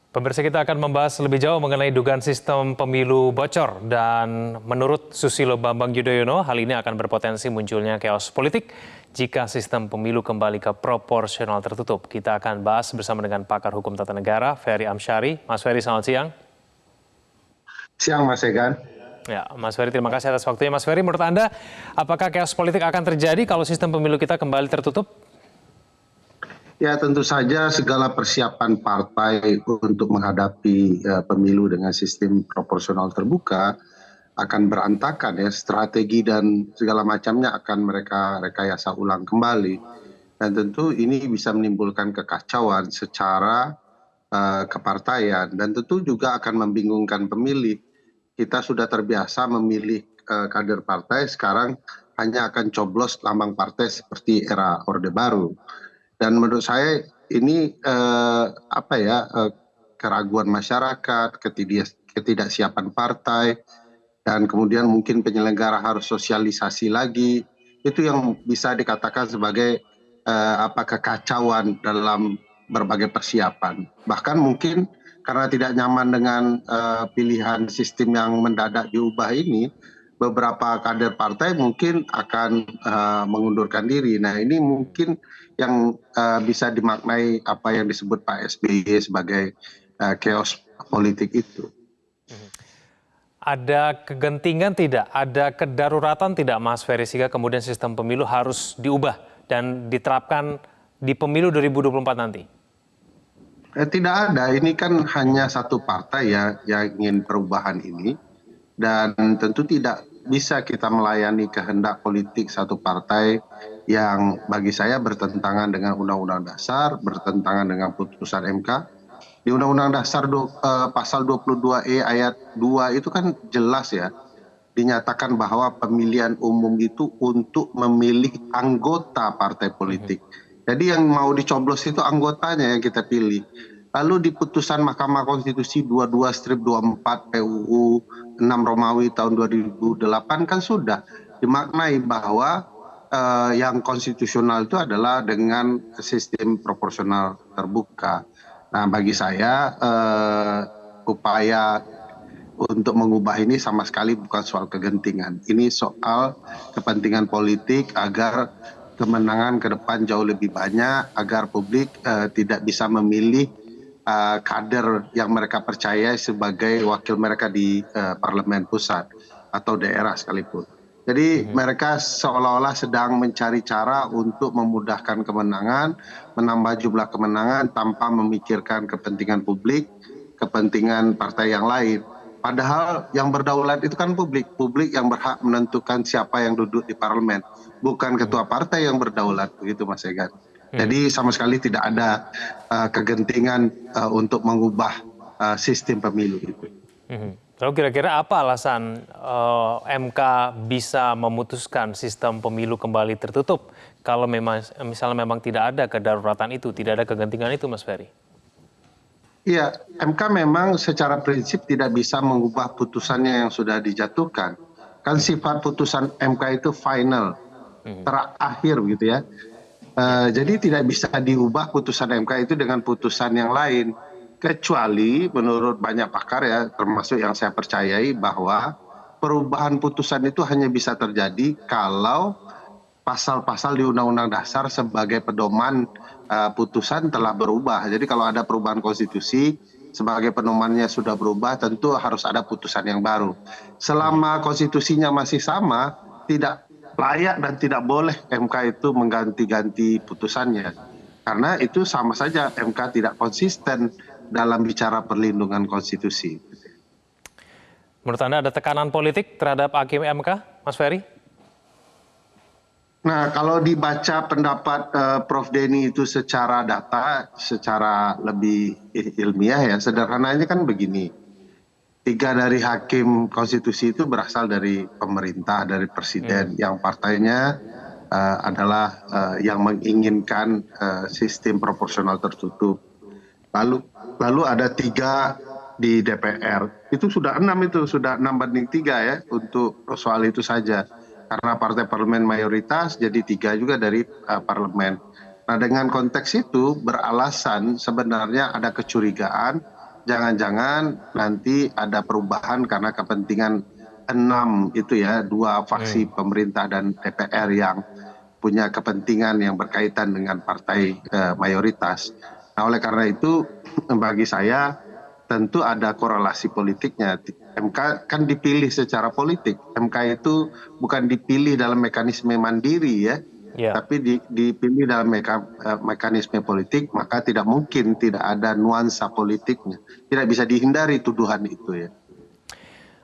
Pemirsa, kita akan membahas lebih jauh mengenai dugaan sistem pemilu bocor, dan menurut Susilo Bambang Yudhoyono, hal ini akan berpotensi munculnya chaos politik jika sistem pemilu kembali ke proporsional tertutup. Kita akan bahas bersama dengan pakar hukum tata negara, Ferry Amsyari. Mas Ferry, selamat siang. Siang, Mas Egan. Ya, Mas Ferry, terima kasih atas waktunya. Mas Ferry, menurut Anda, apakah chaos politik akan terjadi kalau sistem pemilu kita kembali tertutup? Ya, tentu saja segala persiapan partai untuk menghadapi pemilu dengan sistem proporsional terbuka akan berantakan ya. Strategi dan segala macamnya akan mereka rekayasa ulang kembali. Dan tentu ini bisa menimbulkan kekacauan secara kepartaian dan tentu juga akan membingungkan pemilih. Kita sudah terbiasa memilih kader partai, sekarang hanya akan coblos lambang partai seperti era Orde Baru. Dan menurut saya ini keraguan masyarakat, ketidaksiapan partai, dan kemudian mungkin penyelenggara harus sosialisasi lagi. Itu yang bisa dikatakan sebagai kekacauan dalam berbagai persiapan. Bahkan mungkin karena tidak nyaman dengan pilihan sistem yang mendadak diubah ini, beberapa kader partai mungkin akan mengundurkan diri. Nah, ini mungkin yang bisa dimaknai apa yang disebut Pak SBY sebagai chaos politik itu. Ada kegentingan tidak, ada kedaruratan tidak, Mas Ferry, sehingga kemudian sistem pemilu harus diubah dan diterapkan di pemilu 2024 nanti? Tidak ada, ini kan hanya satu partai ya yang ingin perubahan ini, dan tentu tidak bisa kita melayani kehendak politik satu partai yang bagi saya bertentangan dengan Undang-Undang Dasar, bertentangan dengan putusan MK. Di Undang-Undang Dasar pasal 22E ayat 2 itu kan jelas ya, dinyatakan bahwa pemilihan umum itu untuk memilih anggota partai politik. Jadi yang mau dicoblos itu anggotanya yang kita pilih. Lalu di putusan Mahkamah Konstitusi 22/24 PUU 6 Romawi tahun 2008 kan sudah dimaknai bahwa yang konstitusional itu adalah dengan sistem proporsional terbuka. Nah, bagi saya upaya untuk mengubah ini sama sekali bukan soal kegentingan. Ini soal kepentingan politik agar kemenangan ke depan jauh lebih banyak, agar publik tidak bisa memilih kader yang mereka percaya sebagai wakil mereka di parlemen pusat atau daerah sekalipun. Jadi mereka seolah-olah sedang mencari cara untuk memudahkan kemenangan, menambah jumlah kemenangan tanpa memikirkan kepentingan publik, kepentingan partai yang lain. Padahal yang berdaulat itu kan publik. Publik yang berhak menentukan siapa yang duduk di parlemen. Bukan ketua partai yang berdaulat, begitu Mas Egan. Jadi sama sekali tidak ada kegentingan untuk mengubah sistem pemilu itu. Lalu kira-kira apa alasan MK bisa memutuskan sistem pemilu kembali tertutup kalau misalnya memang tidak ada kedaruratan itu, tidak ada kegentingan itu, Mas Ferry? Iya, MK memang secara prinsip tidak bisa mengubah putusannya yang sudah dijatuhkan. Kan sifat putusan MK itu final, terakhir gitu ya. Jadi tidak bisa diubah putusan MK itu dengan putusan yang lain. Kecuali menurut banyak pakar ya, termasuk yang saya percayai, bahwa perubahan putusan itu hanya bisa terjadi kalau pasal-pasal di Undang-Undang Dasar sebagai pedoman putusan telah berubah. Jadi kalau ada perubahan konstitusi sebagai pedomannya sudah berubah, tentu harus ada putusan yang baru. Selama konstitusinya masih sama, tidak layak dan tidak boleh MK itu mengganti-ganti putusannya. Karena itu sama saja MK tidak konsisten dalam bicara perlindungan konstitusi. Menurut Anda ada tekanan politik terhadap hakim MK, Mas Ferry? Nah, kalau dibaca pendapat Prof. Denny itu secara data, secara lebih ilmiah ya, sederhananya kan begini. 3 dari hakim konstitusi itu berasal dari pemerintah, dari presiden, yang partainya adalah yang menginginkan sistem proporsional tertutup. Lalu ada 3 di DPR. Itu sudah 6 banding 3 ya untuk soal itu saja. Karena partai parlemen mayoritas, jadi 3 juga dari parlemen. Nah, dengan konteks itu beralasan sebenarnya ada kecurigaan jangan-jangan nanti ada perubahan karena kepentingan 6 itu ya, 2 faksi pemerintah dan DPR yang punya kepentingan yang berkaitan dengan partai mayoritas. Nah, oleh karena itu bagi saya tentu ada korelasi politiknya. MK kan dipilih secara politik. MK itu bukan dipilih dalam mekanisme mandiri ya, tapi dipilih dalam mekanisme politik, maka tidak mungkin tidak ada nuansa politiknya. Tidak bisa dihindari tuduhan itu ya.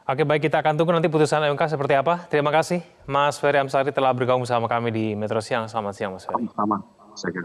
Oke, baik, kita akan tunggu nanti putusan MK seperti apa. Terima kasih Mas Ferry Amsari telah bergabung bersama kami di Metro Siang. Selamat siang Mas Ferry. Sama, saya kira.